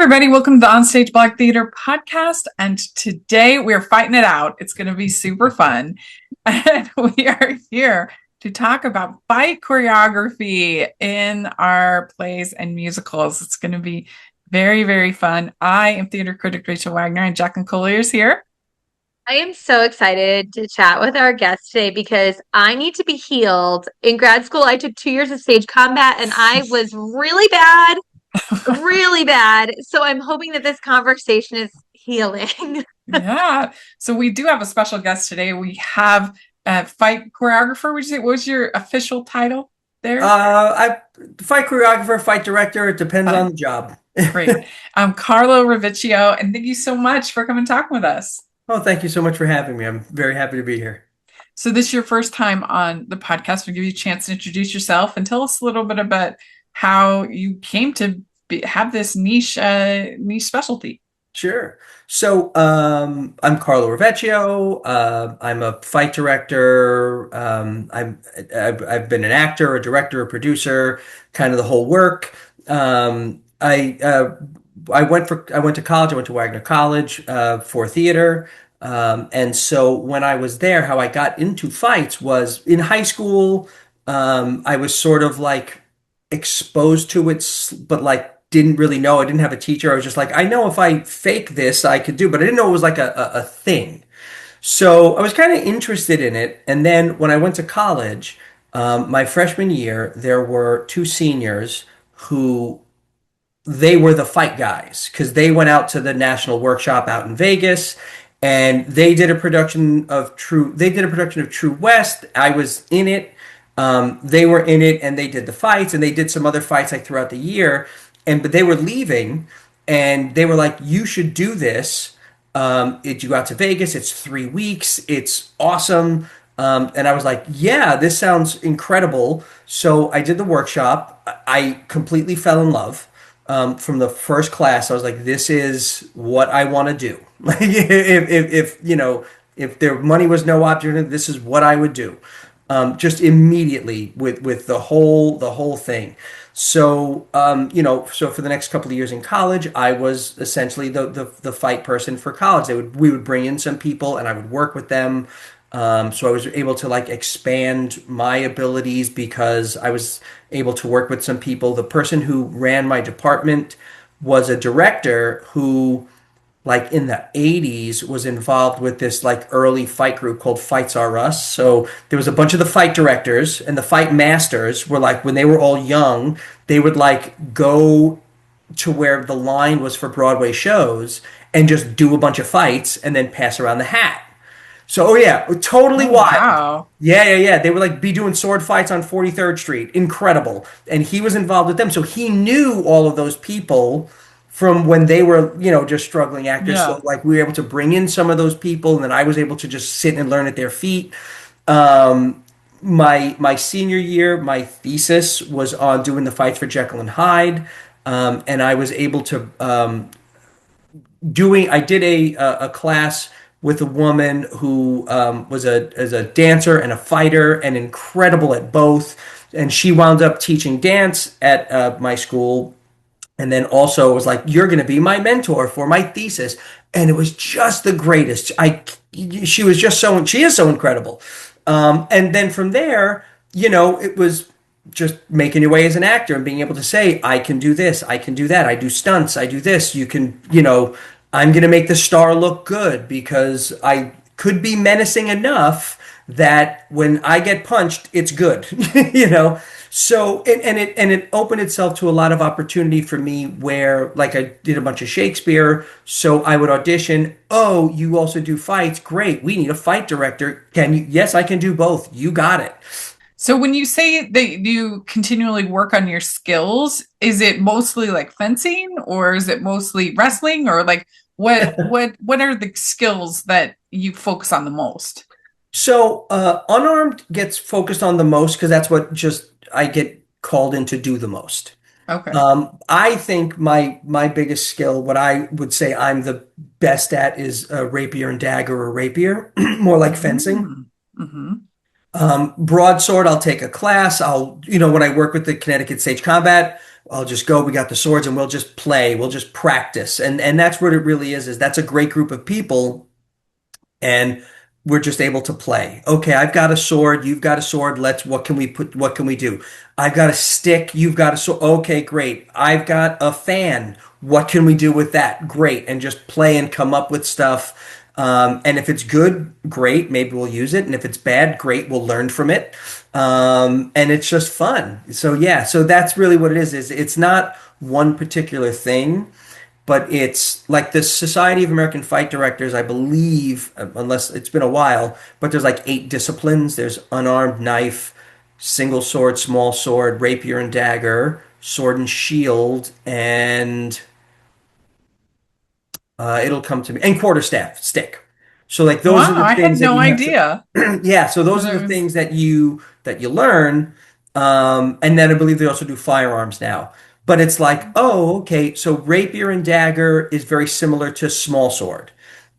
everybody. Welcome to the Onstage Black Theater podcast. And today we're fighting it out. It's going to be super fun. And we are here to talk about fight choreography in our plays and musicals. It's going to be very, very fun. I am theater critic Rachel Wagner, and Jacklyn Collier is here. I am so excited to chat with our guest today because I need to be healed. In grad school, I took 2 years of stage combat and I was really bad, really bad. So I'm hoping that this conversation is healing. Yeah. So we do have a special guest today. We have a fight choreographer. Would you say, what was your official title there? I fight choreographer, fight director. It depends on the job. Great. Carlo Rivieccio, and thank you so much for coming and talking with us. Oh, thank you so much for having me. I'm very happy to be here. So this is your first time on the podcast. We'll give you a chance to introduce yourself and tell us a little bit about how you came to have this niche specialty. Sure. So I'm Carlo Rivieccio. I'm a fight director. I've been an actor, a director, a producer, kind of the whole work. I went to college. I went to Wagner College for theater. And so when I was there, how I got into fights was in high school. I was sort of like exposed to it, but like didn't really know. I didn't have a teacher. I was just like, I know if I fake this, I could do, but I didn't know it was like a thing. So I was kind of interested in it. And then when I went to college, my freshman year, there were two seniors who they were the fight guys because they went out to the national workshop out in Vegas and they did a production of True West. I was in it. They were in it and they did the fights and they did some other fights like throughout the year. But they were leaving and they were like, you should do this. You go out to Vegas, it's 3 weeks, it's awesome. And I was like, yeah, this sounds incredible. So I did the workshop. I completely fell in love. From the first class, I was like, this is what I want to do. If their money was no object, this is what I would do. Just immediately with the whole thing. So so for the next couple of years in college, I was essentially the fight person for college. We would bring in some people and I would work with them. So I was able to like expand my abilities because I was able to work with some people. The person who ran my department was a director who like in the 80s was involved with this like early fight group called Fights R Us. So there was a bunch of the fight directors and the fight masters were like when they were all young, they would like go to where the line was for Broadway shows and just do a bunch of fights and then pass around the hat. So, oh yeah, totally Oh, wild. wow. Yeah. They would like be doing sword fights on 43rd Street. Incredible. And he was involved with them. So he knew all of those people from when they were, just struggling actors. Yeah. So like we were able to bring in some of those people and then I was able to just sit and learn at their feet. My senior year, my thesis was on doing the fights for Jekyll and Hyde. And I was able to I did a class with a woman who was a dancer and a fighter and incredible at both. And she wound up teaching dance at my school. And then also was like, you're going to be my mentor for my thesis. And it was just the greatest. She is so incredible. And then from there, it was just making your way as an actor and being able to say, I can do this, I can do that, I do stunts, I do this. I'm going to make the star look good because I could be menacing enough that when I get punched, it's good, So it opened itself to a lot of opportunity for me where like I did a bunch of Shakespeare, so I would audition. Oh, you also do fights? Great. We need a fight director. Can you? Yes, I can do both. You got it. So when you say that you continually work on your skills, is it mostly like fencing or is it mostly wrestling or like what are the skills that you focus on the most? So unarmed gets focused on the most because that's what just I get called in to do the most. Okay. I think my biggest skill, what I would say I'm the best at, is a rapier and dagger or rapier, more like fencing. Mm-hmm. Broadsword, I'll take a class. When I work with the Connecticut Stage Combat, I'll just go. We got the swords, and we'll just play. We'll just practice, and that's what it really is. Is that's a great group of people, and we're just able to play. Okay, I've got a sword, you've got a sword. What can we do? I've got a stick, you've got a sword. Okay, great. I've got a fan. What can we do with that? Great. And just play and come up with stuff. And if it's good, great, maybe we'll use it. And if it's bad, great, we'll learn from it. And it's just fun. So yeah, so that's really what it is it's not one particular thing, but it's like the Society of American Fight Directors, I believe, unless it's been a while, but there's like 8 disciplines. There's unarmed knife, single sword, small sword, rapier and dagger, sword and shield, and it'll come to me, and quarterstaff, stick. So like those are Wow, the I things had that no you have to, idea. yeah. So those are the Those- things that you learn, and then I believe they also do firearms now. But it's like, oh, okay. So rapier and dagger is very similar to small sword,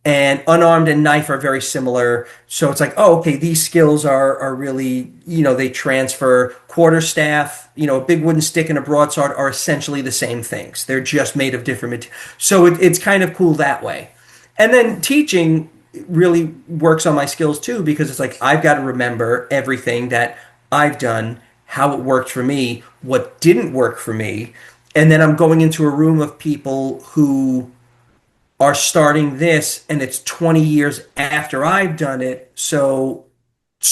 and unarmed and knife are very similar. So it's like, oh, okay, these skills are really, they transfer. Quarterstaff, a big wooden stick and a broadsword are essentially the same things. They're just made of different materials. So it's kind of cool that way. And then teaching really works on my skills too, because it's like I've got to remember everything that I've done, how it worked for me, what didn't work for me. And then I'm going into a room of people who are starting this, and it's 20 years after I've done it. So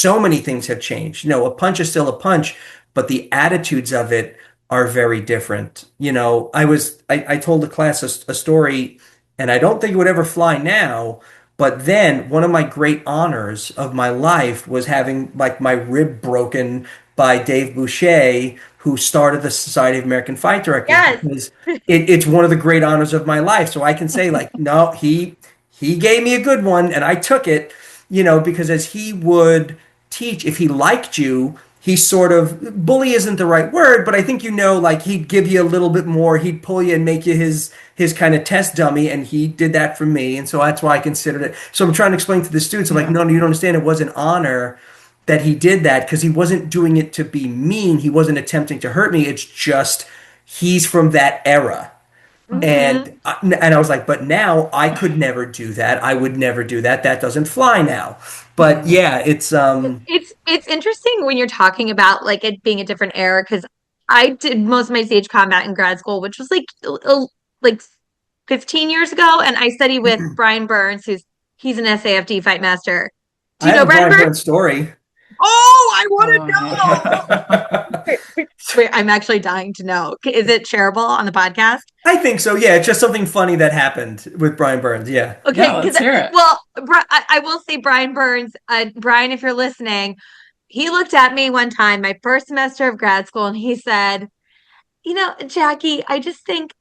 many things have changed. A punch is still a punch, but the attitudes of it are very different. I told the class a story, and I don't think it would ever fly now. But then one of my great honors of my life was having like my rib broken by Dave Boucher, who started the Society of American Fight Directors, Yes. because it's one of the great honors of my life. So I can say like, no, he gave me a good one, and I took it, because as he would teach, if he liked you, he sort of, bully isn't the right word, but I think, like he'd give you a little bit more, he'd pull you and make you his kind of test dummy, and he did that for me, and so that's why I considered it. So I'm trying to explain to the students, I'm like, yeah. no, you don't understand. It was an honor that he did that, because he wasn't doing it to be mean. He wasn't attempting to hurt me. It's just he's from that era. Hmm. And I was like, but now I could never do that. I would never do that. That doesn't fly now. But Mm. yeah, it's It's interesting when you're talking about like it being a different era because I did most of my stage combat in grad school, which was like 15 years ago, and I studied with Brian Burns, he's an SAFD fight master. Do I you have know a Brian Brian Burns? Burns story. Oh, I want Oh, to know. yeah. Wait, I'm actually dying to know. Is it shareable on the podcast? I think so. Yeah, it's just something funny that happened with Brian Burns. Yeah. Yeah, Okay, because let's hear it. well, I will say Brian Burns, Brian, if you're listening, he looked at me one time, my first semester of grad school, and he said, Jackie, I think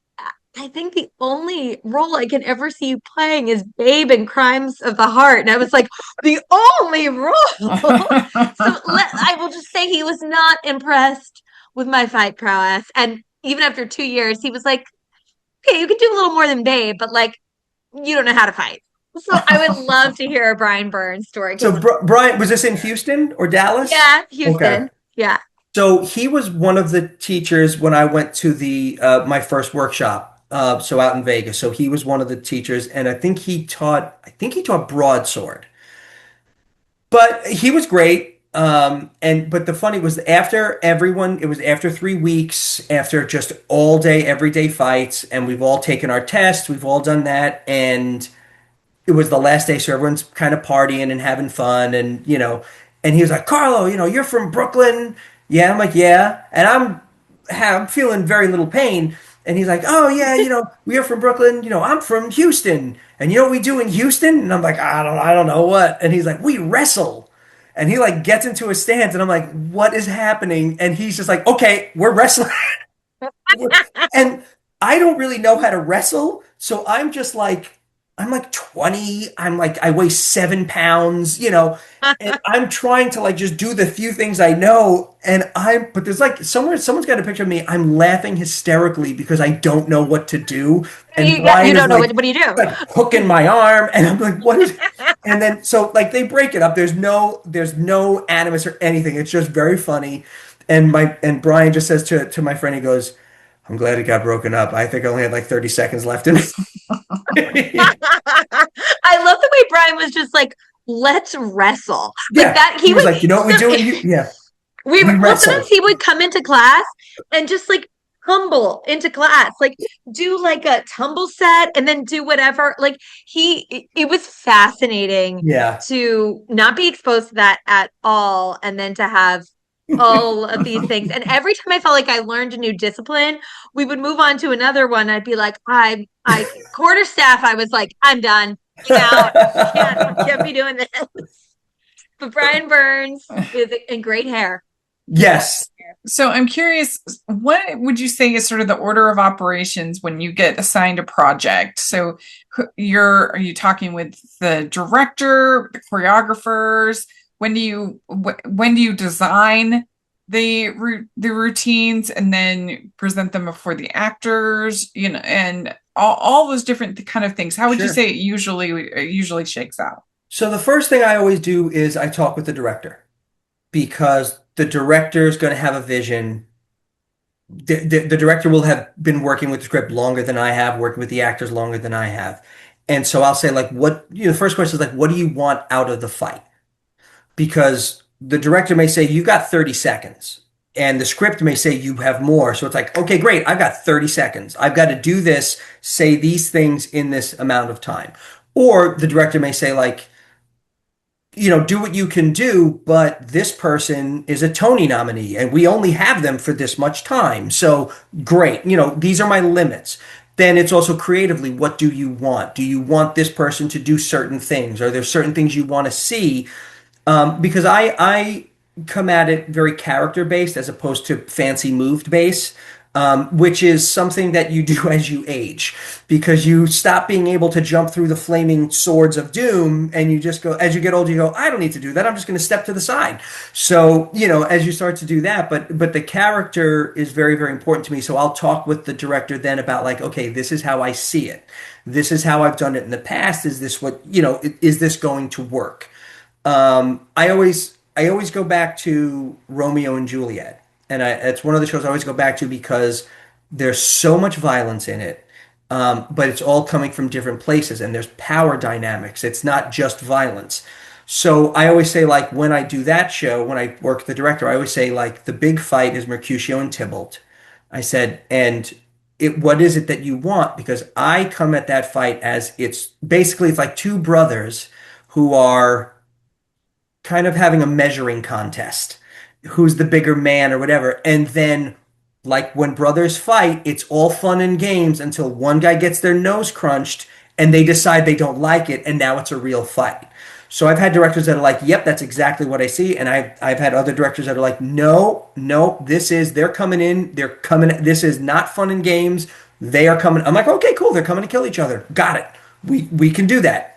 the only role I can ever see you playing is Babe in Crimes of the Heart. And I was like, the only role. I will just say he was not impressed with my fight prowess. And even after 2 years, he was like, okay, you could do a little more than Babe, but like, you don't know how to fight. So I would love to hear a Brian Burns story So because, Brian, was this in Houston or Dallas? yeah, Okay. Houston. Yeah. So he was one of the teachers when I went to the my first workshop. So out in Vegas. So he was one of the teachers, and I think he taught broadsword. But he was great. But the funny was it was after 3 weeks, after just all day, everyday fights, and we've all taken our tests, we've all done that, and it was the last day, so everyone's kind of partying and having fun, and he was like, Carlo, you're from Brooklyn. Yeah, I'm like, yeah, and I'm feeling very little pain. And he's like, oh yeah, we are from Brooklyn. I'm from Houston, and you know what we do in Houston? And I'm like, I don't know what. And he's like, we wrestle. And he like gets into a stance, and I'm like, what is happening? And he's just like, okay, we're wrestling. And I don't really know how to wrestle, so I'm just like, I'm like 20. I'm like, I weigh 7 pounds, and I'm trying to like just do the few things I know. But there's like somewhere, someone's got a picture of me. I'm laughing hysterically because I don't know what to do. And You Brian is don't know what do you like hooking my arm. And I'm like, what is, and then, so like they break it up. There's no animus or anything. It's just very funny. And Brian just says to my friend, he goes, I'm glad it got broken up. I think I only had like 30 seconds left in do? I love the way Brian was just like, let's wrestle. Like Yeah, that he he was would like, you know what we do? so Yeah, we we were well sometimes wrestle. he would come into class and just like humble into class, like do like a tumble set and then do whatever. Like it was fascinating Yeah. to not be exposed to that at all and then to have all of these things. And every time I felt like I learned a new discipline, we would move on to another one. I'd be like, I quarterstaff, I was like, I'm done. I'm out. Can't be doing this. But Brian Burns is in great hair. Yes. So I'm curious, what would you say is sort of the order of operations when you get assigned a project? So are you talking with the director, the choreographers? When do you design the routines and then present them before the actors, and all those different kind of things? How would you Sure. say it usually shakes out? So the first thing I always do is I talk with the director because the director is going to have a vision. The director will have been working with the script longer than I have, working with the actors longer than I have. And so I'll say like, the first question is like, what do you want out of the fight? Because the director may say, you got 30 seconds. And the script may say you have more. So it's like, okay, great. I've got 30 seconds. I've got to do this, say these things in this amount of time. Or the director may say, like, do what you can do, but this person is a Tony nominee and we only have them for this much time. So great. These are my limits. Then it's also creatively, what do you want? Do you want this person to do certain things? Are there certain things you want to see? Because I come at it very character based as opposed to fancy moved based, which is something that you do as you age, because you stop being able to jump through the flaming swords of doom, and you just go, as you get older, you go, I don't need to do that. I'm just going to step to the side. So, as you start to do that, but the character is very, very important to me. So I'll talk with the director then about like, okay, this is how I see it. This is how I've done it in the past. Is this what, is this going to work? I always go back to Romeo and Juliet, and it's one of the shows I always go back to because there's so much violence in it, but it's all coming from different places, and there's power dynamics. It's not just violence. So I always say, like, when I do that show, when I work with the director, I always say, like, the big fight is Mercutio and Tybalt. I said, and what is it that you want? Because I come at that fight as it's like two brothers who are kind of having a measuring contest. Who's the bigger man or whatever. And then, like when brothers fight, it's all fun and games until one guy gets their nose crunched and they decide they don't like it. And now it's a real fight. So I've had directors that are like, yep, that's exactly what I see. And I've had other directors that are like, no, no, they're coming in, this is not fun and games. They are coming. I'm like, okay, cool. They're coming to kill each other. Got it. We can do that.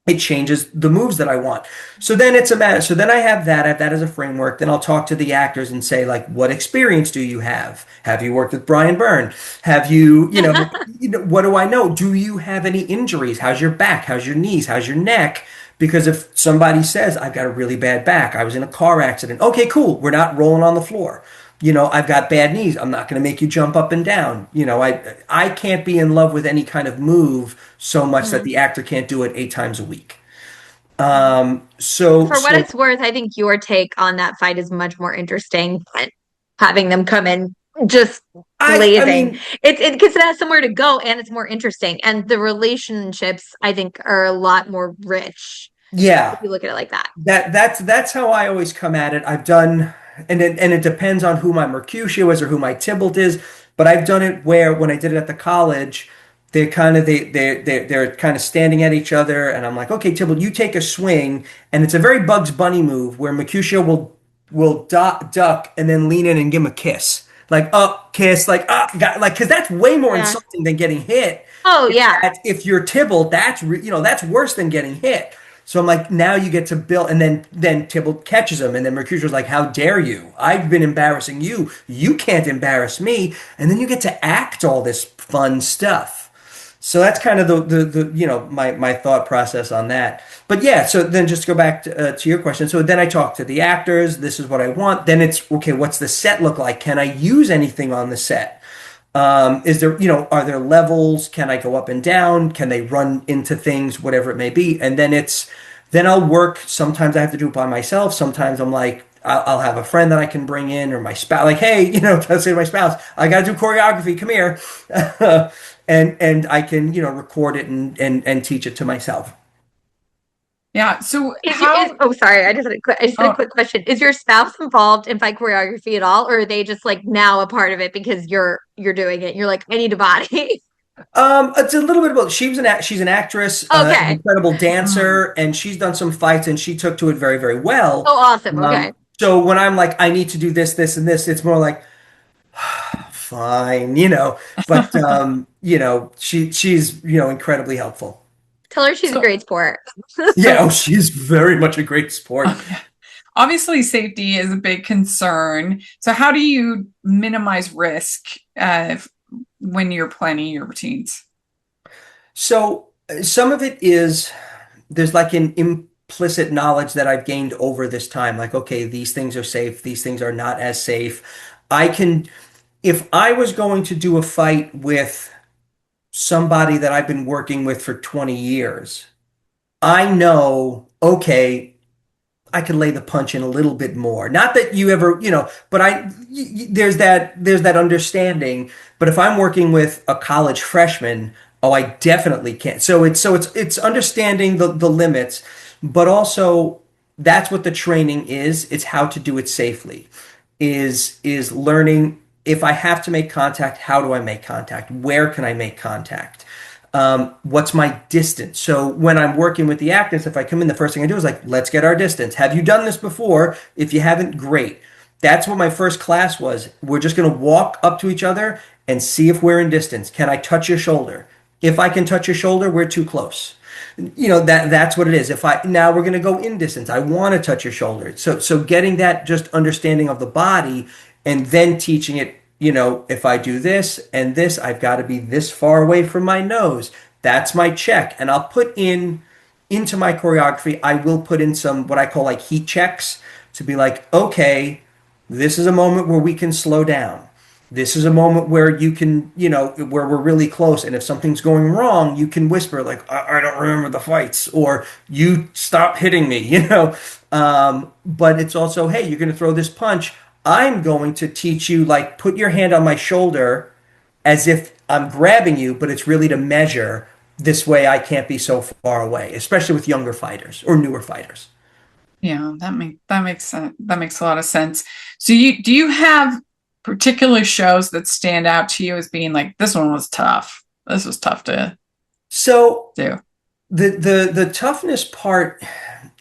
It changes the moves that I want. So then it's a matter. So then I have that as a framework. Then I'll talk to the actors and say, like, what experience do you have? Have you worked with Brian Byrne? Have you, what do I know? Do you have any injuries? How's your back? How's your knees? How's your neck? Because if somebody says, I've got a really bad back, I was in a car accident. Okay, cool. We're not rolling on the floor. I've got bad knees. I'm not going to make you jump up and down. I can't be in love with any kind of move so much that Mhm. the actor can't do it 8 times a week. For what So it's worth, I think your take on that fight is much more interesting than having them come in just I blazing. mean, It's because it has somewhere to go and it's more interesting. And the relationships, I think, are a lot more rich if yeah, you look at it like that. that's how I always come at it. I've done, and it depends on who my Mercutio is or who my Tybalt is, but I've done it where when I did it at the college, they're kind of standing at each other, and I'm like, okay, Tybalt, you take a swing, and it's a very Bugs Bunny move where Mercutio will duck and then lean in and give him a kiss. like kiss, like like because that's way more Yeah. insulting than getting hit. Oh, yeah. If you're Tybalt, that's worse than getting hit. So I'm like, now you get to build, and then Tybalt catches him, and then Mercutio's like, how dare you? I've been embarrassing you. You can't embarrass me. And then you get to act all this fun stuff. So that's kind of the my thought process on that. But yeah, so then just to go back to your question. So then I talk to the actors. This is what I want. Then it's okay. What's the set look like? Can I use anything on the set? Is there, are there levels? Can I go up and down? Can they run into things, whatever it may be? And then I'll work. Sometimes I have to do it by myself. Sometimes I'm like, I'll have a friend that I can bring in or my spouse, like, hey, I'll say to my spouse, I got to do choreography. Come here. And I can, record it and teach it to myself. Yeah. So Is how oh sorry, I just had a oh quick question. Is your spouse involved in fight choreography at all, or are they just like now a part of it because you're doing it? You're like, I need a body. It's a little bit about she's an actress, an Okay. incredible mm, dancer, and she's done some fights and she took to it very, very well. Oh, awesome. Okay. So when I'm like, I need to do this, this, and this, it's more like, fine, but she's incredibly helpful. Tell her she's a so great sport. Yeah, oh, she's very much a great sport. yeah. Obviously safety is a big concern. So how do you minimize risk when you're planning your routines? So some of it is there's like an implicit knowledge that I've gained over this time. Like, okay, these things are safe, these things are not as safe. I can, if I was going to do a fight with somebody that I've been working with for 20 years, I know, okay, I could lay the punch in a little bit more. Not that you ever, but there's that understanding. But if I'm working with a college freshman, oh, I definitely can't. So it's understanding the limits, but also that's what the training is. It's how to do it safely. Is learning if I have to make contact, how do I make contact? Where can I make contact? What's my distance? So when I'm working with the actors, if I come in, the first thing I do is like, let's get our distance. Have you done this before? If you haven't, great. That's what my first class was. We're just going to walk up to each other and see if we're in distance. Can I touch your shoulder? If I can touch your shoulder, we're too close. That's what it is. If I now we're going to go in distance. I want to touch your shoulder. So getting that just understanding of the body and then teaching it, if I do this and this, I've got to be this far away from my nose. That's my check. And I'll put into my choreography, I will put in some what I call like heat checks to be like, okay, this is a moment where we can slow down. This is a moment where you can, where we're really close. And if something's going wrong, you can whisper, like, I don't remember the fights, or you stop hitting me, But it's also, hey, you're going to throw this punch. I'm going to teach you, like, put your hand on my shoulder as if I'm grabbing you, but it's really to measure. This way I can't be so far away, especially with younger fighters or newer fighters. Yeah, that makes sense. That makes a lot of sense. So do you have particular shows that stand out to you as being like this one was tough? This was tough to So do. the toughness part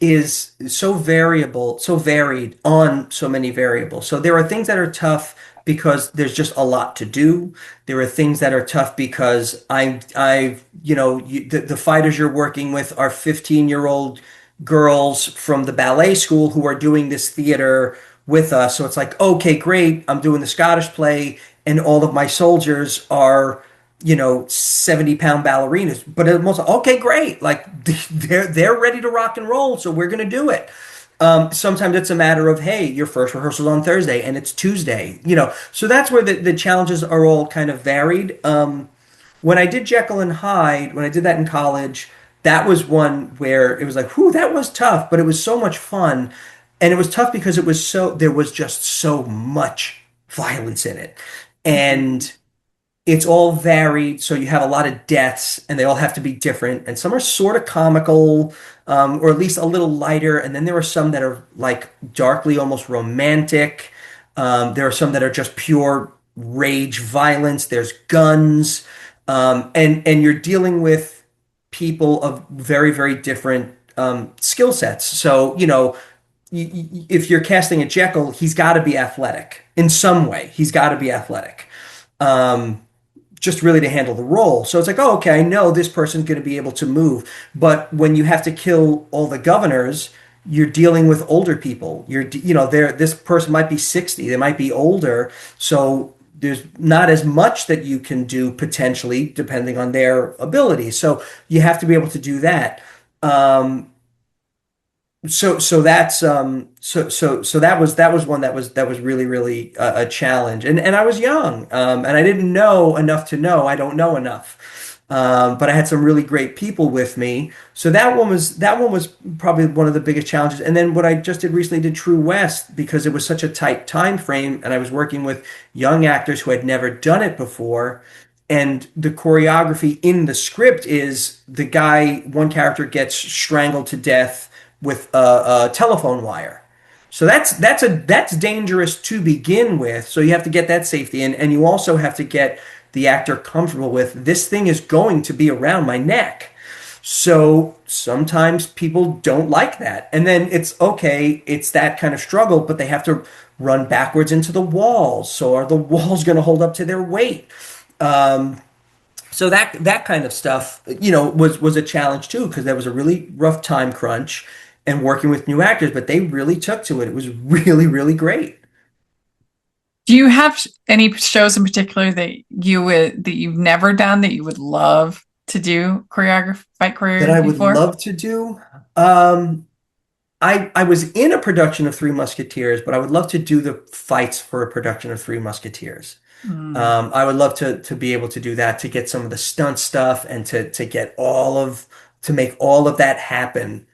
is so variable, so varied on so many variables. So there are things that are tough because there's just a lot to do. There are things that are tough because the fighters you're working with are 15-year-old girls from the ballet school who are doing this theater with us. So it's like, okay, great. I'm doing the Scottish play and all of my soldiers are 70-pound ballerinas. But it was okay, great. Like they're ready to rock and roll, so we're gonna do it. Sometimes it's a matter of, hey, your first rehearsal's on Thursday and it's Tuesday. So that's where the challenges are all kind of varied. When I did Jekyll and Hyde, when I did that in college, that was one where it was like, whew, that was tough, but it was so much fun. And it was tough because there was just so much violence in it. And it's all varied, so you have a lot of deaths, and they all have to be different. And some are sort of comical, or at least a little lighter. And then there are some that are like darkly almost romantic. There are some that are just pure rage violence. There's guns, and you're dealing with people of very, very different skill sets. So if you're casting a Jekyll, he's got to be athletic. in some way. He's got to be athletic. Um, just really to handle the role. So it's like, oh, okay, I know this person's going to be able to move. But when you have to kill all the governors, you're dealing with older people. This person might be 60, they might be older. So there's not as much that you can do potentially, depending on their ability. So you have to be able to do that. Um, so that was one that was really a challenge, and I was young, and I didn't know enough to know I don't know enough, but I had some really great people with me. So that one was probably one of the biggest challenges. And then what I just did recently did True West, because it was such a tight time frame, and I was working with young actors who had never done it before. And the choreography in the script is one character gets strangled to death with a telephone wire. So that's dangerous to begin with. So you have to get that safety in, and you also have to get the actor comfortable with this thing is going to be around my neck. So sometimes people don't like that. And then it's okay, it's that kind of struggle, but they have to run backwards into the walls. So are the walls going to hold up to their weight? Um, so that kind of stuff, was a challenge too, because there was a really rough time crunch and working with new actors, but they really took to it. It was really great. Do you have any shows in particular that you've never done that you would love to do fight That I choreography would for? love to do. I was in a production of Three Musketeers, but I would love to do the fights for a production of Three Musketeers. Mm. I would love to be able to do that, to get some of the stunt stuff and to get to make all of that happen.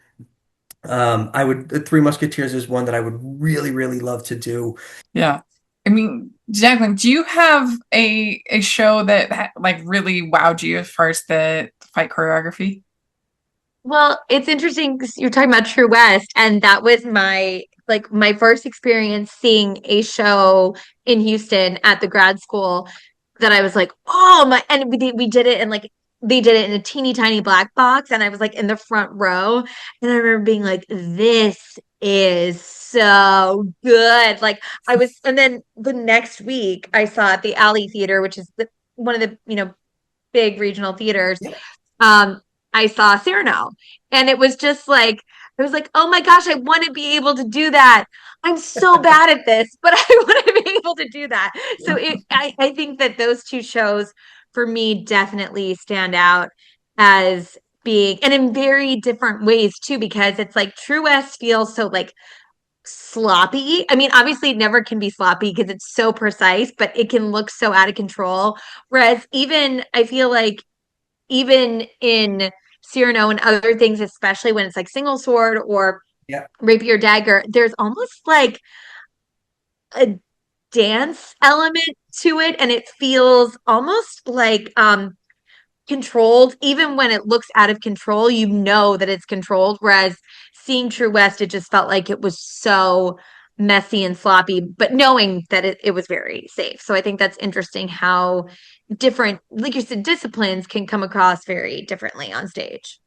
The Three Musketeers is one that I would really love to do. Yeah. I mean, Jacqueline, do you have a show that like really wowed you as far as the fight choreography? Well, it's interesting 'cause you're talking about True West, and that was my first experience seeing a show in Houston at the grad school that I was like, oh my, and we did it in like they did it in a teeny tiny black box, and I was like in the front row, and I remember being like, this is so good. Like I was, and then the next week I saw at the Alley Theater, which is one of the, big regional theaters. Yeah. um, I saw Cyrano, and it was just like, I was like, oh my gosh, I want to be able to do that. I'm so bad at this, but I want to be able to do that. So I think that those two shows for me definitely stand out as being, and in very different ways too, because it's like True West feels so like sloppy. I mean, obviously, it never can be sloppy because it's so precise, but it can look so out of control. Whereas even I feel like even in Cyrano and other things, especially when it's like single sword or Yeah. rapier dagger, there's almost like a dance element to it, and it feels almost like controlled. Even when it looks out of control, you know that it's controlled. Whereas seeing True West, it just felt like it was so messy and sloppy, but knowing that it was very safe. So I think that's interesting how different, like you said, disciplines can come across very differently on stage.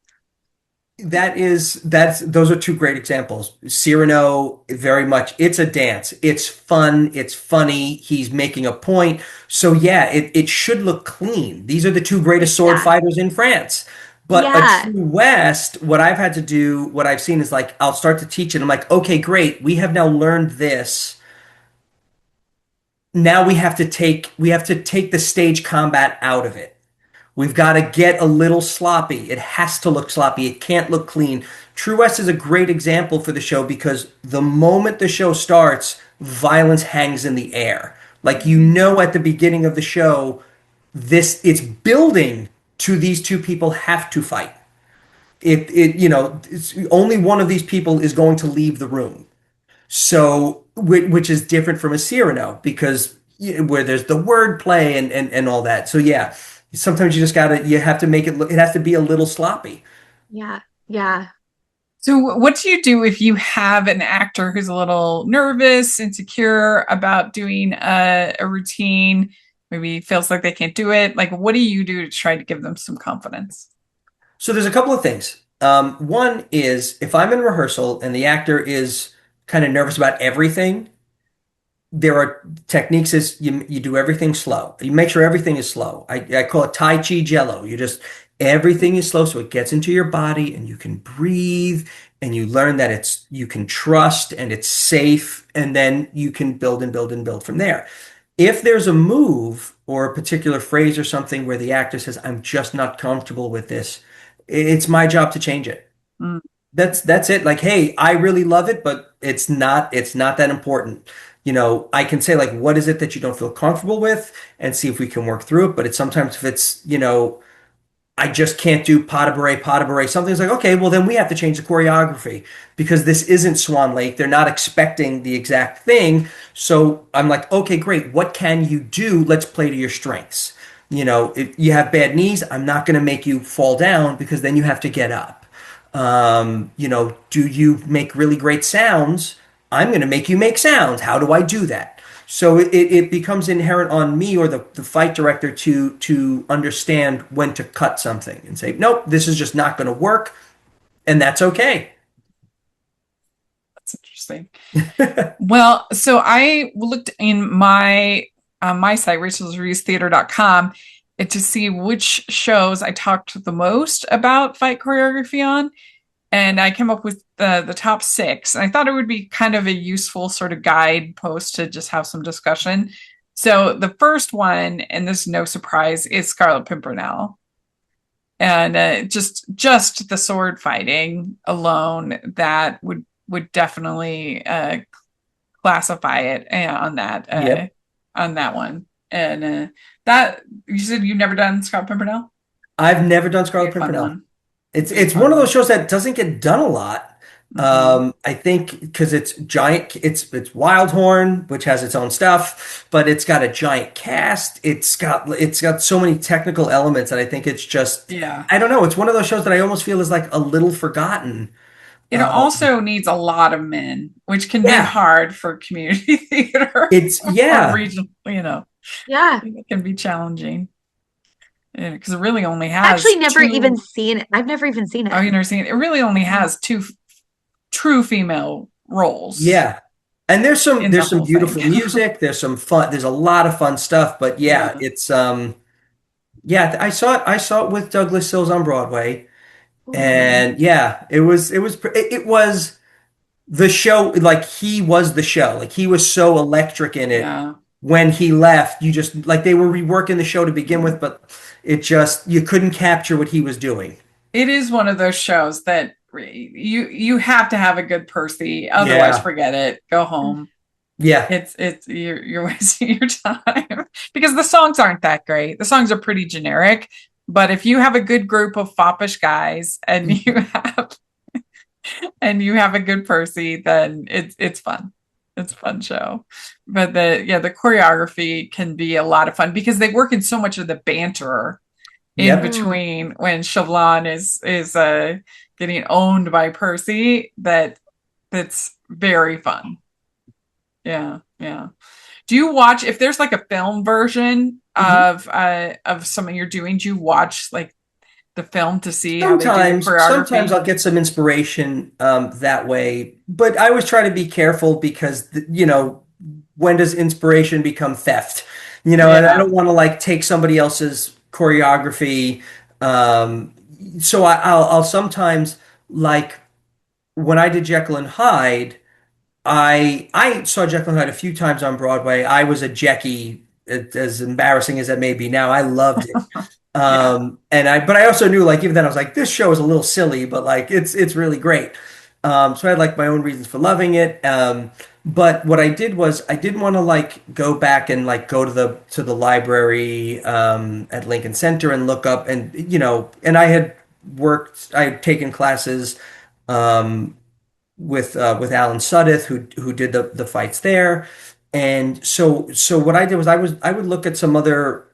That's those are two great examples. Cyrano, very much, it's a dance. It's fun, it's funny, he's making a point. So yeah, it should look clean. These are the two greatest sword Yeah. fighters in France. But a Yeah. True West, what I've had to do, what I've seen is like I'll start to teach it. I'm like, okay, great. We have now learned this. Now we have to take the stage combat out of it. We've got to get a little sloppy. It has to look sloppy. It can't look clean. True West is a great example for the show because the moment the show starts, violence hangs in the air. Like at the beginning of the show, it's building to these two people have to fight. It's only one of these people is going to leave the room. So, which is different from a Cyrano because where there's the wordplay and all that. So yeah, sometimes you have to make it has to be a little sloppy. Yeah. Yeah. So, what do you do if you have an actor who's a little nervous, insecure about doing a routine, maybe feels like they can't do it? Like, what do you do to try to give them some confidence? So there's a couple of things. One is if I'm in rehearsal and the actor is kind of nervous about everything, there are techniques is you do everything slow. You make sure everything is slow. I call it Tai Chi Jello. You just everything is slow so it gets into your body and you can breathe and you learn that it's you can trust and it's safe and then you can build and build and build from there. If there's a move or a particular phrase or something where the actor says, I'm just not comfortable with this, it's my job to change it. Mm. That's it. Like, hey, I really love it, but it's not that important. I can say like, what is it that you don't feel comfortable with, and see if we can work through it. But it's sometimes if it's I just can't do pas de bourrée. Something's like, okay, well then we have to change the choreography because this isn't Swan Lake. They're not expecting the exact thing. So I'm like, okay, great. What can you do? Let's play to your strengths. If you have bad knees, I'm not going to make you fall down because then you have to get up. Do you make really great sounds? I'm going to make you make sounds. How do I do that? So it becomes inherent on me or the fight director to understand when to cut something and say, nope, this is just not going to work, and that's okay. That's interesting. Well, so I looked in my site, rachelsreviewstheater.com, to see which shows I talked the most about fight choreography on. And I came up with the top six. And I thought it would be kind of a useful sort of guide post to just have some discussion. So the first one, and this is no surprise, is Scarlet Pimpernel. And just the sword fighting alone, that would definitely classify it Yep. on that one. And that you said you've never done Scarlet Pimpernel? I've never done Be a Scarlet fun Pimpernel. one. It's Be a it's one fun of those one. shows that doesn't get done a lot. Hmm. I think because it's giant, it's Wildhorn, which has its own stuff, but it's got a giant cast. It's got so many technical elements that I think it's just Yeah. I don't know. It's one of those shows that I almost feel is like a little forgotten. It also needs a lot of men, which can be Yeah, hard for community theater it's or yeah, regional, Yeah. it can be challenging because it really only Actually has never even two. seen it. I've never even seen Oh, it. you never seen it? It really only has two true female roles yeah. And in the there's some whole thing. beautiful music. There's some fun. There's a lot of fun stuff. But yeah, Yeah. it's yeah. I saw it with Douglas Sills on Broadway. Ooh. And yeah, it was the show, like he was the show. Like he was so electric in it. Yeah. When he left, you just like they were reworking the show to begin with, but it just you couldn't capture what he was doing. It is one of those shows that you have to have a good Percy, otherwise Yeah. forget it. Go home. Yeah. It's you're wasting your time because the songs aren't that great. The songs are pretty generic, but if you have a good group of foppish guys and you have a good Percy, then it's fun. It's a fun show. But the choreography can be a lot of fun because they work in so much of the banter in Yep. Mm. between when Chevlon is getting owned by Percy, that's very fun. Yeah, yeah. Do you watch if there's like a film version Mhm. of something you're doing, do you watch like the film to see how they do the Sometimes choreography? I'll get some inspiration that way, but I always try to be careful because when does inspiration become theft? And I Yeah. don't want to like take somebody else's choreography. Um, so I'll sometimes like when I did Jekyll and Hyde, I saw Jekyll and Hyde a few times on Broadway. I was a Jackie, as embarrassing as that may be now. I loved it. Yeah. But I also knew like even then I was like this show is a little silly, but like it's really great. So I had like my own reasons for loving it. But what I did was I didn't want to like go back and like go to the library at Lincoln Center and look up and I had taken classes um, with Alan Sudduth who did the fights there. And so what I did was I would look at some other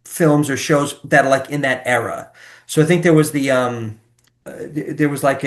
films or shows that are like in that era. So I think there was like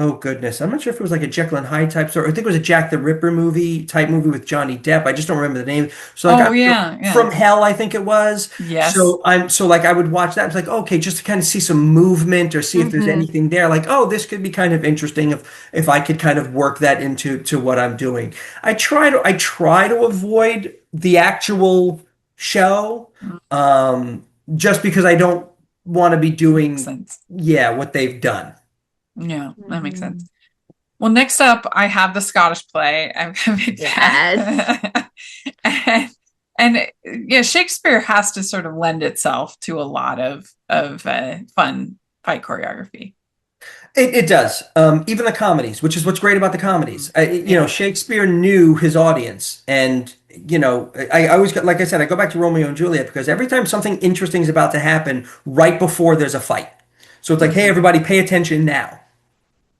Oh goodness, I'm not sure if it was like a Jekyll and Hyde type story. I think it was a Jack the Ripper movie type movie with Johnny Depp. I just don't remember the name. So like Oh yeah, yeah. From Hell, I think it was. Yes. So like I would watch that. It's like okay, just to kind of see some movement or see if there's Hmm. anything there. Like oh, this could be kind of interesting if I could kind of work that into what I'm doing. I try to avoid the actual show, Mm, um, just because I don't want to be makes doing sense. yeah what they've done. Yeah, that makes sense. Hmm. Well, next up, I have the Scottish play. I'm a big Yes. fan. and, and yeah, Shakespeare has to sort of lend itself to a lot of fun fight choreography. It does. Even the comedies, which is what's great about the comedies. Yeah. Shakespeare knew his audience, and I always like I said, I go back to Romeo and Juliet because every time something interesting is about to happen, right before there's a fight, so it's like, hey, Mhm. everybody, pay attention now.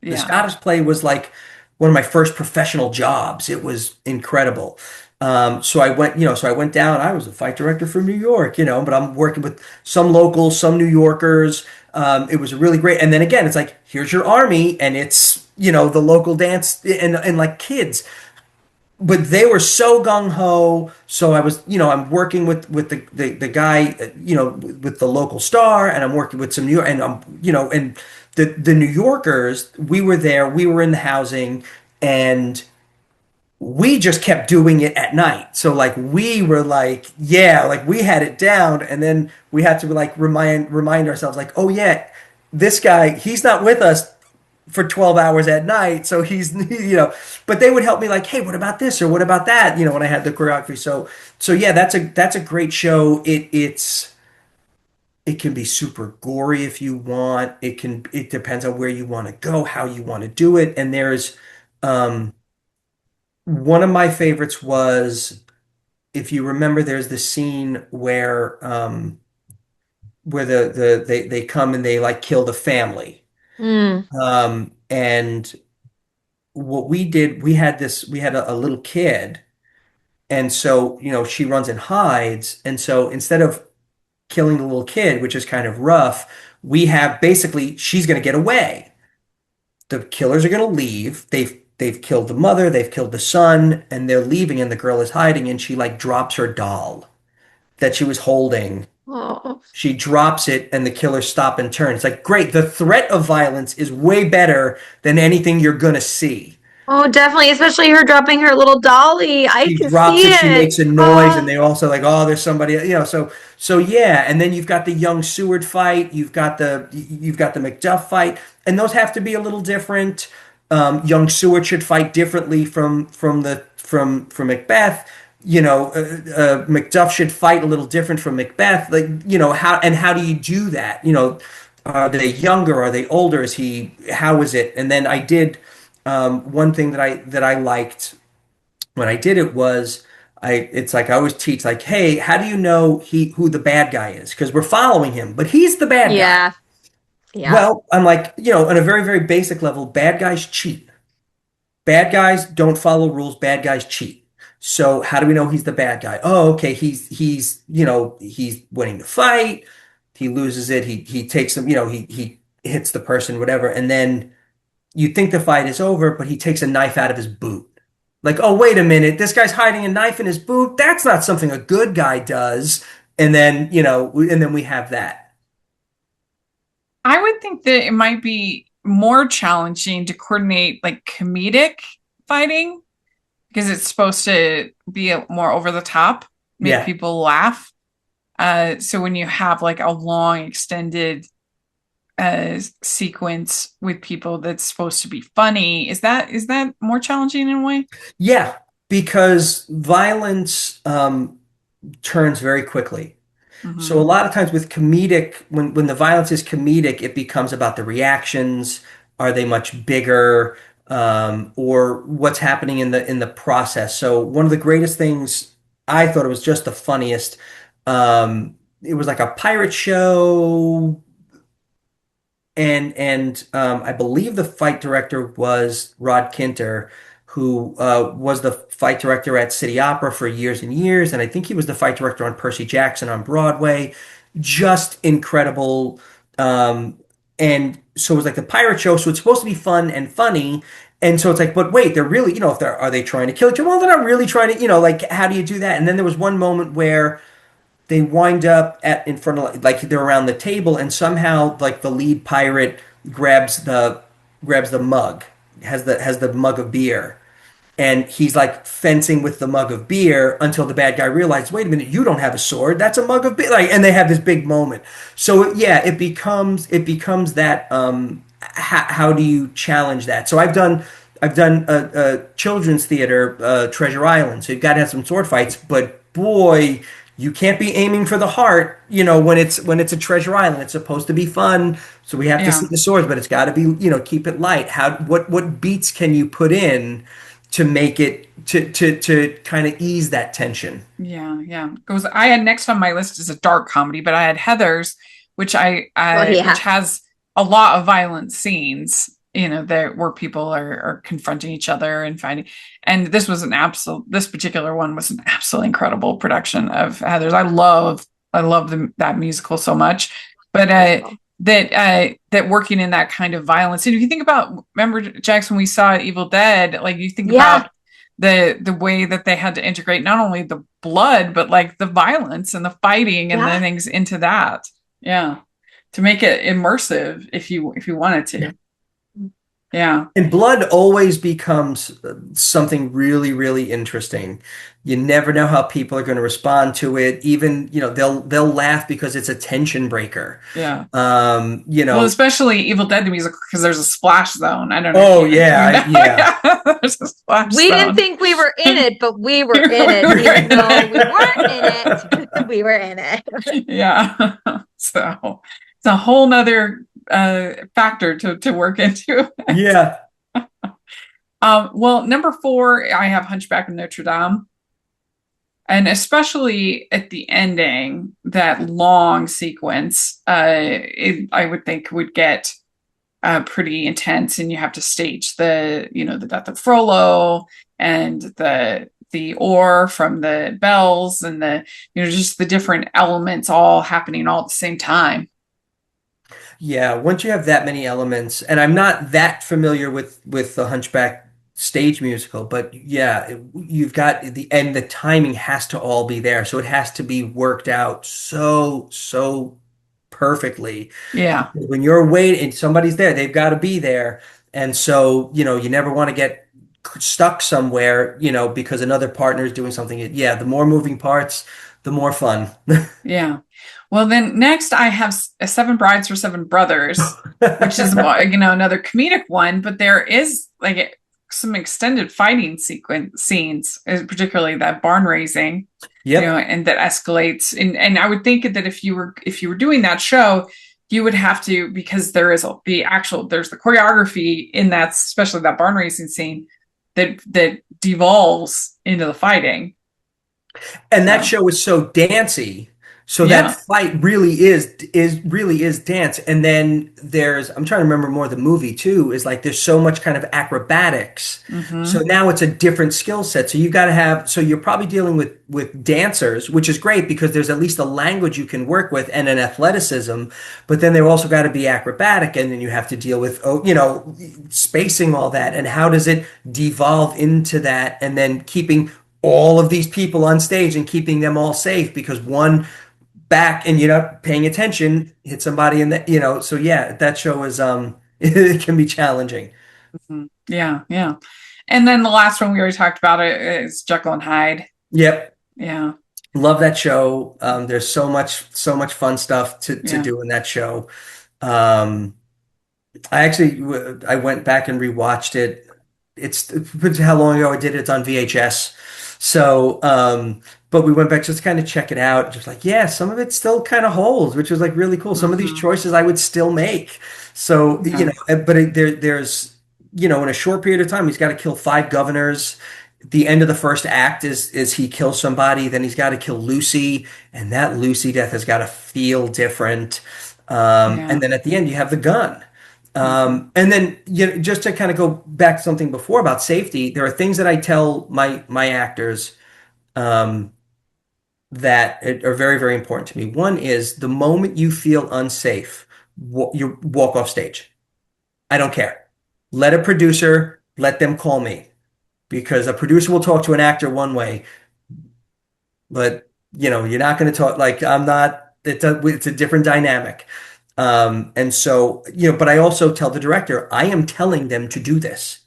The Yeah. Scottish play was like one of my first professional jobs. It was incredible. So I went down. I was a fight director for New York, but I'm working with some locals, some New Yorkers. It was really great. And then again, it's like, here's your army, and it's, the local dance and like kids. But they were so gung ho. So I was, I'm working with the guy, with the local star, and I'm working with some New York, and and the New Yorkers. We were there. We were in the housing, and we just kept doing it at night. So like we were like, yeah, like we had it down, and then we had to like remind ourselves, like, oh yeah, this guy, he's not with us for 12 hours at night. So he's, but they would help me like, hey, what about this or what about that? When I had the choreography. So yeah, that's a great show. It can be super gory if you want. It depends on where you want to go, how you want to do it. And there's um one of my favorites was if you remember, there's the scene where they come and they like kill the family. Mm. And what we did, we had a little kid. And so, she runs and hides. And so instead of killing the little kid, which is kind of rough, we have basically she's going to get away. The killers are going to leave. They've killed the mother, they've killed the son, and they're leaving, and the girl is hiding, and she like drops her doll that she was holding. Oh. She drops it, and the killers stop and turn. It's like, great. The threat of violence is way better than anything you're going to see. Oh, definitely, especially her dropping her little dolly. I She can drops see it, she it. makes a noise, and Oh, they also like, oh, there's somebody, so yeah, and then you've got the young Seward fight, you've got the Macduff fight, and those have to be a little different. Young Seward should fight differently from Macbeth. Macduff should fight a little different from Macbeth. Like, how do you do that? Are they younger? Are they older? How is it? And then I did one thing that I liked when I did it was it's like I always teach like, hey, how do you know who the bad guy is? Because we're following him, but he's the bad guy. yeah, yeah. Well, I'm like, on a very, very basic level, bad guys cheat. Bad guys don't follow rules, bad guys cheat. So how do we know he's the bad guy? Oh, okay, he's winning the fight, he loses it, he takes him, he hits the person, whatever, and then you think the fight is over, but he takes a knife out of his boot. Like, oh, wait a minute, this guy's hiding a knife in his boot. That's not something a good guy does. And then, and then we have that. I would think that it might be more challenging to coordinate like comedic fighting because it's supposed to be more over the top, make Yeah. people laugh. So when you have like a long extended sequence with people that's supposed to be funny, is that more challenging in a way? Yeah. Because violence turns very quickly. So a Hmm. lot of times with comedic, when the violence is comedic, it becomes about the reactions. Are they much bigger? Or what's happening in the process? So one of the greatest things, I thought it was just the funniest. It was like a pirate show, and I believe the fight director was Rod Kinter, who was the fight director at City Opera for years and years, and I think he was the fight director on Percy Jackson on Broadway. Just incredible. Um, And so it was like the pirate show. So it's supposed to be fun and funny. And so it's like, but wait, they're really, if they're, are they trying to kill each other? Well, they're not really trying to, like, how do you do that? And then there was one moment where they wind up at in front of, like, they're around the table, and somehow like the lead pirate grabs the mug, has the mug of beer, and he's like fencing with the mug of beer until the bad guy realizes, wait a minute, you don't have a sword, that's a mug of beer, like, and they have this big moment. So yeah, it becomes that, how do you challenge that? So I've done a children's theater, Treasure Island, so you've got to have some sword fights, but boy, you can't be aiming for the heart, when it's a Treasure Island. It's supposed to be fun, so we have to see Yeah. the swords, but it's got to be, keep it light. What beats can you put in to make it to kind of ease that tension? Yeah, yeah. Goes. I had next on my list is a dark comedy, but I had Heather's, which Well, which yeah. has a lot of violent scenes. There where people are confronting each other and fighting. And this was an absolute. This particular one was an absolutely incredible production of Heather's. I love that musical so much. But Beautiful. that working in that kind of violence. And if you think about, remember Jackson, we saw Evil Dead. Like you think Yeah. about the way that they had to integrate not only the blood but like the violence and the fighting and the Yeah. things into that. Yeah, to make it immersive if you wanted to. Yeah, And blood always becomes something really, really interesting. You never know how people are going to respond to it. Even, they'll laugh because it's a tension breaker. yeah. Um, you Well, know, especially Evil Dead the musical because there's a splash zone. I don't know if oh you yeah, know. yeah. Yeah, there's a splash We didn't zone. think we were in it, but we were We in it. were Even in though we weren't in it. it, we were in it. Yeah. So it's a whole nother factor to work into. Yeah. Well, number four, I have Hunchback of Notre Dame. And especially at the ending, that long sequence, I would think would get pretty intense, and you have to stage the death of Frollo and the ore from the bells and just the different elements all happening all at the same time. Yeah, once you have that many elements, and I'm not that familiar with the Hunchback stage musical, but yeah, you've got the timing has to all be there. So it has to be worked out so perfectly. Yeah, When you're waiting and somebody's there, they've got to be there. And so, you never want to get stuck somewhere, because another partner is doing something. Yeah, the more moving parts, the more fun. yeah. Well, then next I have Seven Brides for Seven Brothers, which is another comedic one, but there is like some extended fighting sequence scenes, particularly that barn raising, Yep. and that escalates. And I would think that if you were doing that show, you would have to, because there's the choreography in that, especially that barn raising scene that devolves into the fighting. And that So show is so dancey. So that yeah. fight really is dance. And then I'm trying to remember more of the movie too, is like there's so much kind of acrobatics. So Hmm. now it's a different skill set. So you've got to have, so you're probably dealing with dancers, which is great because there's at least a language you can work with and an athleticism, but then they've also got to be acrobatic, and then you have to deal with, spacing all that, and how does it devolve into that, and then keeping all of these people on stage and keeping them all safe because one back and you're not paying attention hit somebody in the. So yeah, that show is it can be challenging. Yeah, yeah. And then the last one we already talked about it is Jekyll and Hyde. Yep. Yeah, Love that show. There's so much fun stuff to yeah. do in that show. um I went back and rewatched it. It's how long ago I did it. It's on VHS. So, but we went back just to kind of check it out. Just like, yeah, some of it still kind of holds, which was like really cool. Some of these Hmm. choices I would still make. So, Yeah, but there's, in a short period of time, he's got to kill five governors. The end of the first act is he kills somebody, then he's got to kill Lucy, and that Lucy death has got to feel different. And yeah. then at the end, you have the gun. Hmm. And then, just to kind of go back to something before about safety, there are things that I tell my actors, um, that are very, very important to me. One is the moment you feel unsafe, you walk off stage. I don't care. Let a producer, let them call me because a producer will talk to an actor one way, but you're not going to talk like I'm not. It's a different dynamic. And so, but I also tell the director, I am telling them to do this,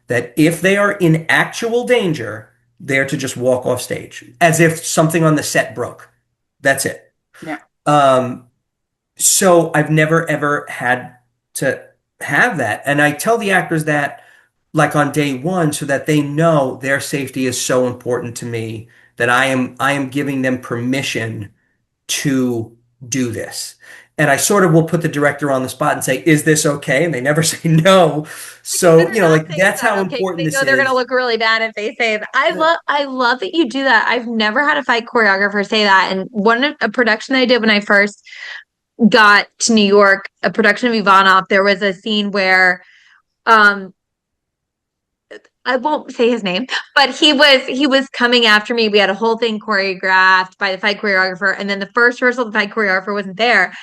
that if they are in actual danger, they're to just walk off stage as if something on the set broke. That's it. Yeah. Um, so I've never ever had to have that. And I tell the actors that like on day one so that they know their safety is so important to me that I am giving them permission to do this. And I sort of will put the director on the spot and say, "Is this okay?" And they never say no. Like you So, better not like say it's that's not how okay because important they this know they're gonna is. look really bad if they say that. Uh, I love that you do that. I've never had a fight choreographer say that. And a production I did when I first got to New York, a production of Ivanov, there was a scene where um I won't say his name, but he was coming after me. We had a whole thing choreographed by the fight choreographer, and then the first rehearsal, the fight choreographer wasn't there.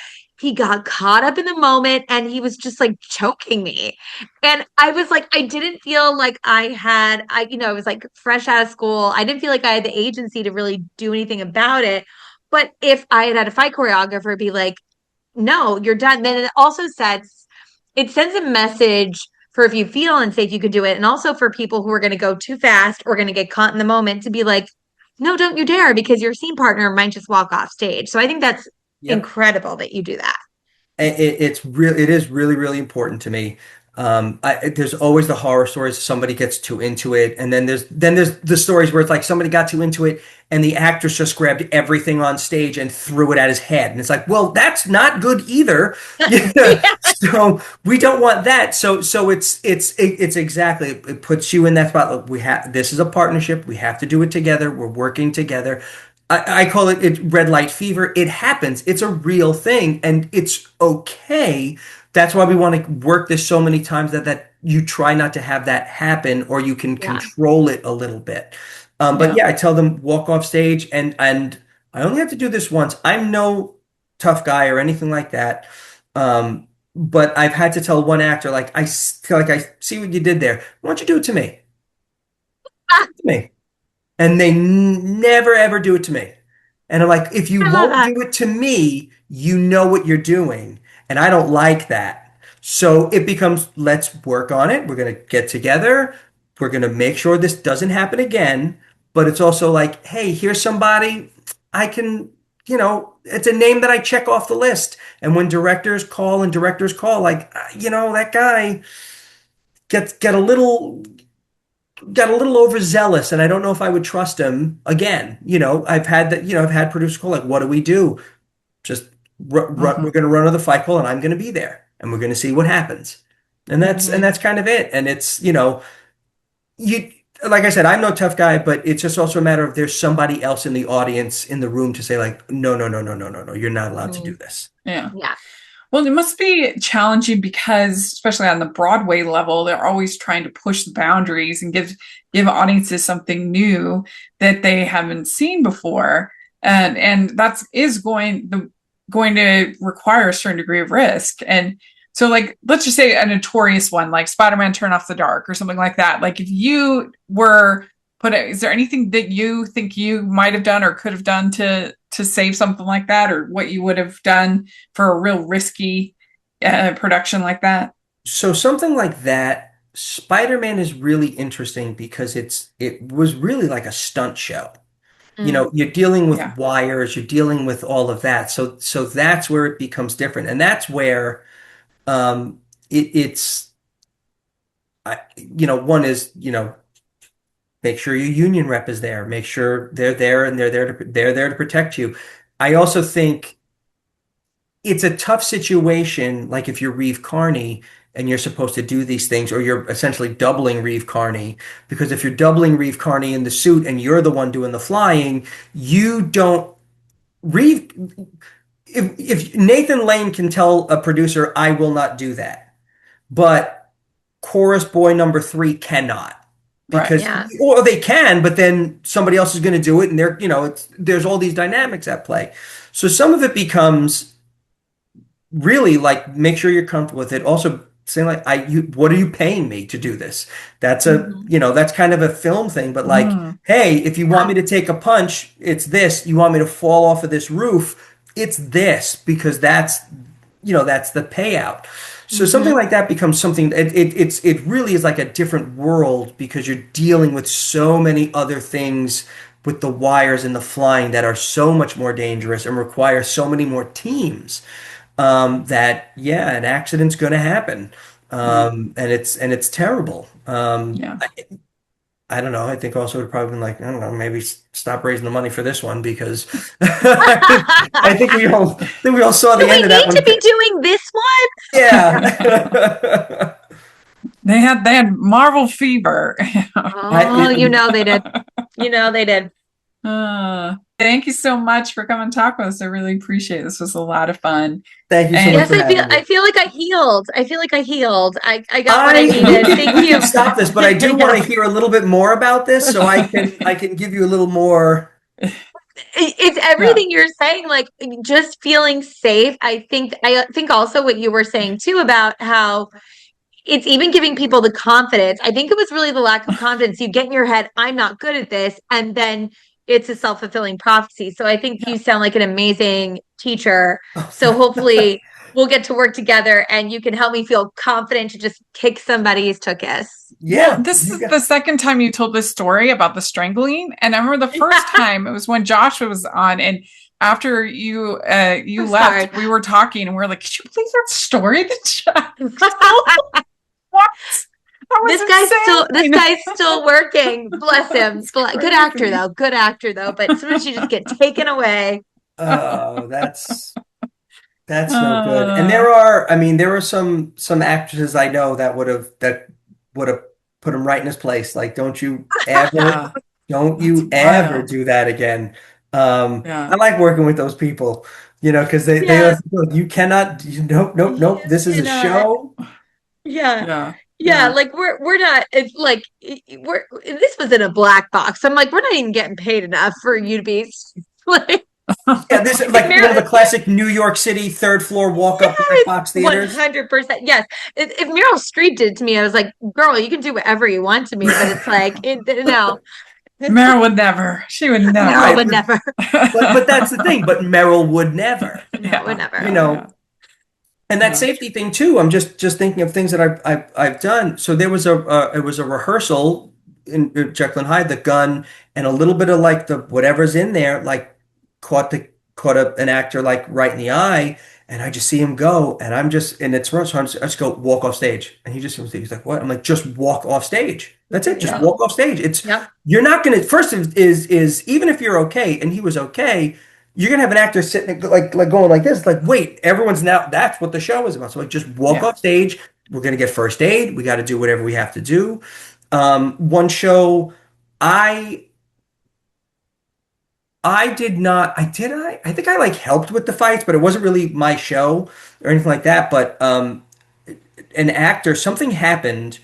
He got caught up in the moment and he was just like choking me. And I was like, I didn't feel like I was like fresh out of school. I didn't feel like I had the agency to really do anything about it. But if I had had a fight choreographer be like, no, you're done, then it sends a message for if you feel unsafe, you could do it. And also for people who are going to go too fast or going to get caught in the moment to be like, no, don't you dare, because your scene partner might just walk off stage. So I think that's Yep. incredible that you do that. It is really, really important to me. There's always the horror stories. Somebody gets too into it, and then there's the stories where it's like somebody got too into it, and the actress just grabbed everything on stage and threw it at his head, and it's like, well, that's not good either. Yeah. Yeah. So we don't want that. So it's exactly it puts you in that spot. Look, we have this is a partnership. We have to do it together. We're working together. I call it red light fever. It happens. It's a real thing, and it's okay. That's why we want to work this so many times that you try not to have that happen, or you can Yeah. control it a little bit. But Yeah. yeah, I tell them walk off stage, and I only have to do this once. I'm no tough guy or anything like that. But I've had to tell one actor like I see what you did there. Why don't you do it to me? Ah, To me. And they never ever do it to me. And I'm like, if you I love won't that. do it to me, you know what you're doing. And I don't like that. So it becomes, let's work on it. We're going to get together. We're going to make sure this doesn't happen again. But it's also like, hey, here's somebody I can, it's a name that I check off the list. And when directors call, like, that guy get a little got a little overzealous, and I don't know if I would trust him again. I've had that. I've had producers call like, "What do we do?" Just Mhm. we're going to run another fight call, and I'm going to be there, and we're going to see what happens. And Mhm. that's kind of it. And it's you like I said, I'm no tough guy, but it's just also a matter of there's somebody else in the audience in the room to say like, no, no, no, no, no, no, no, you're not allowed to do Mm, this. Yeah. yeah. Well, it must be challenging because, especially on the Broadway level, they're always trying to push the boundaries and give audiences something new that they haven't seen before, and that's is going to require a certain degree of risk. And so, like, let's just say a notorious one, like Spider-Man: Turn Off the Dark or something like that. Like, if you were is there anything that you think you might have done or could have done to save something like that, or what you would have done for a real risky production like that? So something like that, Spider-Man is really interesting because it was really like a stunt show. Mm, You're dealing with Yeah. wires, you're dealing with all of that. So that's where it becomes different. And that's where it's one is, make sure your union rep is there, make sure they're there and they're there to protect you. I also think it's a tough situation, like if you're Reeve Carney and you're supposed to do these things, or you're essentially doubling Reeve Carney, because if you're doubling Reeve Carney in the suit and you're the one doing the flying, you don't Reeve if Nathan Lane can tell a producer, I will not do that, but chorus boy number three cannot. Right. Because, yeah. or they can, but then somebody else is going to do it, and there's all these dynamics at play. So some of it becomes really like make sure you're comfortable with it. Also saying like, what are you paying me to do this? That's a, Mhm. that's kind of a film thing, but like, Mm, hey, if you want me Yeah. to take a punch, it's this. You want me to fall off of this roof, it's this, because that's the payout. So something Hmm. like that becomes something it really is like a different world because you're dealing with so many other things with the wires and the flying that are so much more dangerous and require so many more teams that yeah, an accident's going to happen, yeah. and it's terrible. Yeah. I don't know. I think also would probably been like, I don't know, maybe stop raising the money for this one because I think we all saw Do the we end of that need one. to be doing this Yeah. They had Marvel fever. one? Oh, you know they did. You know they did. Thank you so much for coming and talk with us. I really appreciate it. This was a lot of fun. Thank you so much And Yes, for having me. I feel like I healed. I feel like I healed. I got what I I we needed. can Thank we can you. stop this, but I do want to Yes. hear a little bit more about this so I can give you a little more. It's yeah, everything you're saying, like just feeling safe. I think also what you were saying too about how it's even giving people the confidence. I think it was really the lack of confidence. You get in your head, I'm not good at this, and then it's a self-fulfilling prophecy. So I think yeah, you sound like an amazing teacher. So hopefully we'll get to work together and you can help me feel confident to just kick somebody's tuchus. Well, Yeah, this you is got the second time you told this story about the strangling, and I remember the first time it was when Joshua was on, and after you I'm left, sorry. we were talking, and we are like, "Could you believe that story that Josh told?" What? That was This insane. guy's still working. Bless him. It's Good actor crazy. though. Good actor though. But sometimes you just get taken away. oh, that's no good. And Uh, I mean, there are some actresses I know that would have put him right in his place. Like, yeah, don't that's you ever wild. do that again. Yeah, I like working with those people, because they Yeah. you cannot, nope, nope, You nope. This is a cannot. show. Yeah. yeah, Yeah, yeah, like we're not it's like we're this was in a black box. I'm like, we're not even getting paid enough for you to be like Yeah, this is if like one of Meryl, the classic New York City third floor walk up black yes, box theaters. 100%. Yes. If Meryl Streep did it to me, I was like, girl, you can do whatever you want to me, but it's like no. Meryl would never. She would Meryl never. Right, would never. but that's the thing. But Merrill would never. Meryl would Yeah, You never. yeah, know, And that yeah, safety thing too. I'm just thinking of things that I've done. So there was it was a rehearsal in Jekyll and Hyde. The gun and a little bit of like the whatever's in there, like caught an actor like right in the eye, and I just see him go, and I'm just and it's so I just go walk off stage, and he just he's like, what? I'm like, just walk off stage. That's it. Just Yeah. walk off stage. It's Yep. you're not gonna first is even if you're okay, and he was okay, you're gonna have an actor sitting like going like this, like, wait, everyone's now that's what the show is about. So like just walk yeah. off stage. We're gonna get first aid. We got to do whatever we have to do. One show, I I did not. I think I like helped with the fights, but it wasn't really my show or anything like that. But an actor, something happened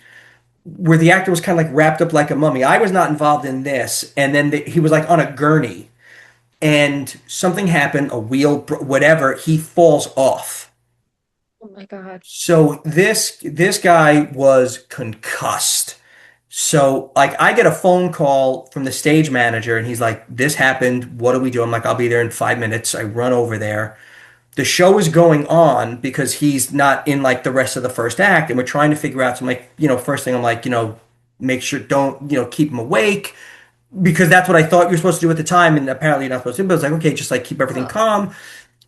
where the actor was kind of like wrapped up like a mummy. I was not involved in this, and then he was like on a gurney, and something happened, a wheel, whatever. He falls off. Oh my God. So this guy was concussed. So like I get a phone call from the stage manager and he's like, "This happened. What do we do?" I'm like, "I'll be there in 5 minutes." I run over there. The show is going on because he's not in like the rest of the first act, and we're trying to figure out. So I'm like, first thing I'm like, make sure don't keep him awake because that's what I thought you were supposed to do at the time, and apparently you're not supposed to. But I was like, okay, just like keep everything Oh, calm.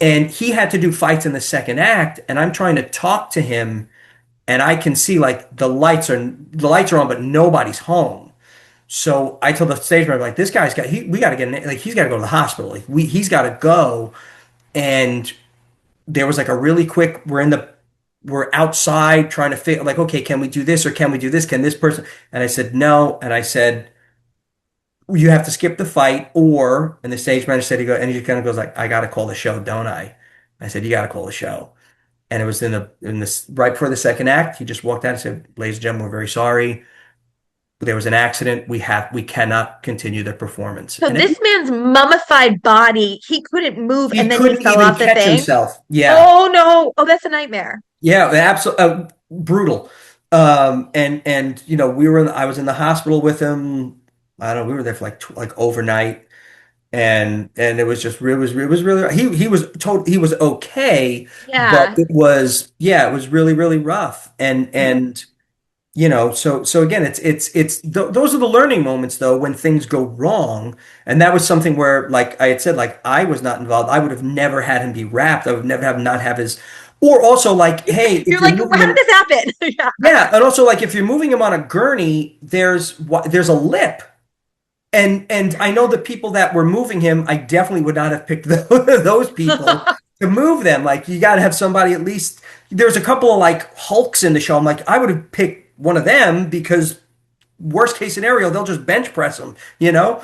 And he had to do fights in the second act, and I'm trying to talk to him and I can see like the lights are on, but nobody's home. So I told the stage manager like this guy's got we got to get like he's got to go to the hospital. Like he's got to go. And there was like a really quick we're outside trying to figure like okay, can we do this or can we do this? Can this person? And I said no. And I said you have to skip the fight or and the stage manager said and he just kind of goes like I got to call the show, don't I? I said you got to call the show. And it was in this right before the second act. He just walked out and said, "Ladies and gentlemen, we're very sorry. there was an accident. We cannot continue the performance. So And this man's mummified body, he couldn't move he and then he couldn't fell even off the catch thing. himself. Yeah. Oh no. Oh, that's a nightmare. Yeah, absolutely brutal. And I was in the hospital with him. I don't know, we were there for like overnight, and it was really he was okay, but Yeah. it was really really rough. And so again, those are the learning moments though when things go wrong. And that was something where, like I had said, like I was not involved. I would have never had him be wrapped. I would never have not have his, or also like, hey, if You're you're like, moving how did him, this happen? Yeah. yeah, and also like if you're moving him on a gurney, there's a lip. And I know the people that were moving him, I definitely would not have picked those people to move them. Like you got to have somebody at least. There's a couple of like Hulks in the show. I'm like, I would have picked one of them because worst case scenario, they'll just bench press them. Yeah.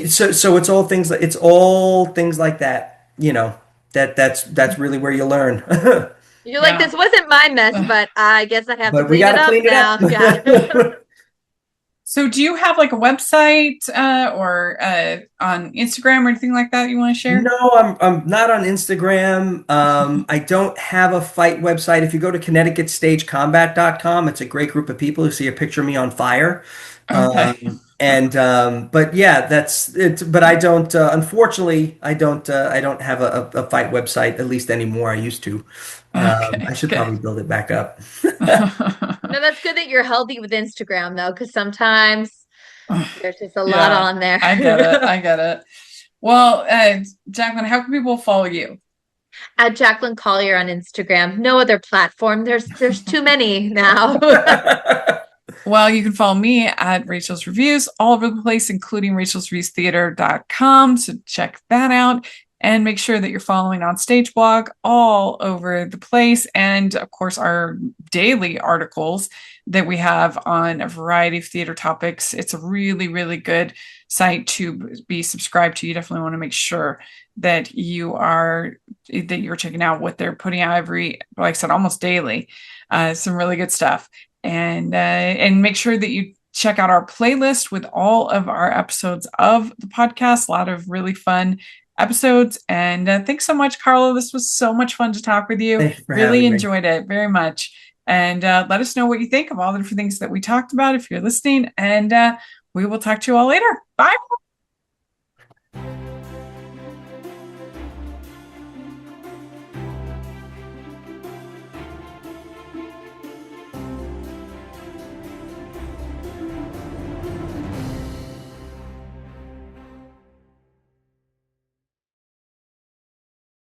So it's all things like that. That's really where you learn. You're like, Yeah. this wasn't my mess, but I guess I have to But we clean got it to up clean it now. Yeah. up. So do you have like a website or on Instagram or anything like that you want to share? No, I'm not on Instagram. I don't have a fight website. If you go to ConnecticutStageCombat.com, it's a great group of people who see a picture of me on fire. Okay. But yeah, that's it. But I don't. Unfortunately, I don't. I don't have a fight website at least anymore. I used to. Okay, I should good. probably build it back up. No, that's good that you're healthy with Instagram though, because sometimes there's just a lot Yeah, on there. I get it. I get it. Well, Jacqueline, how can people follow you? At Jacqueline Collier on Instagram. No other platform. There's too many now. Well, you can follow me at Rachel's Reviews all over the place, including rachelsreviewstheater.com. So check that out and make sure that you're following on Stage Blog all over the place. And of course, our daily articles that we have on a variety of theater topics. It's a really, really good site to be subscribed to. You definitely want to make sure that you're checking out what they're putting out like I said, almost daily. Some really good stuff. And make sure that you check out our playlist with all of our episodes of the podcast. A lot of really fun episodes. And thanks so much, Carlo. This was so much fun to talk with you. Thanks for Really having me. enjoyed it very much. And let us know what you think of all the different things that we talked about if you're listening. And we will talk to you all later. Bye.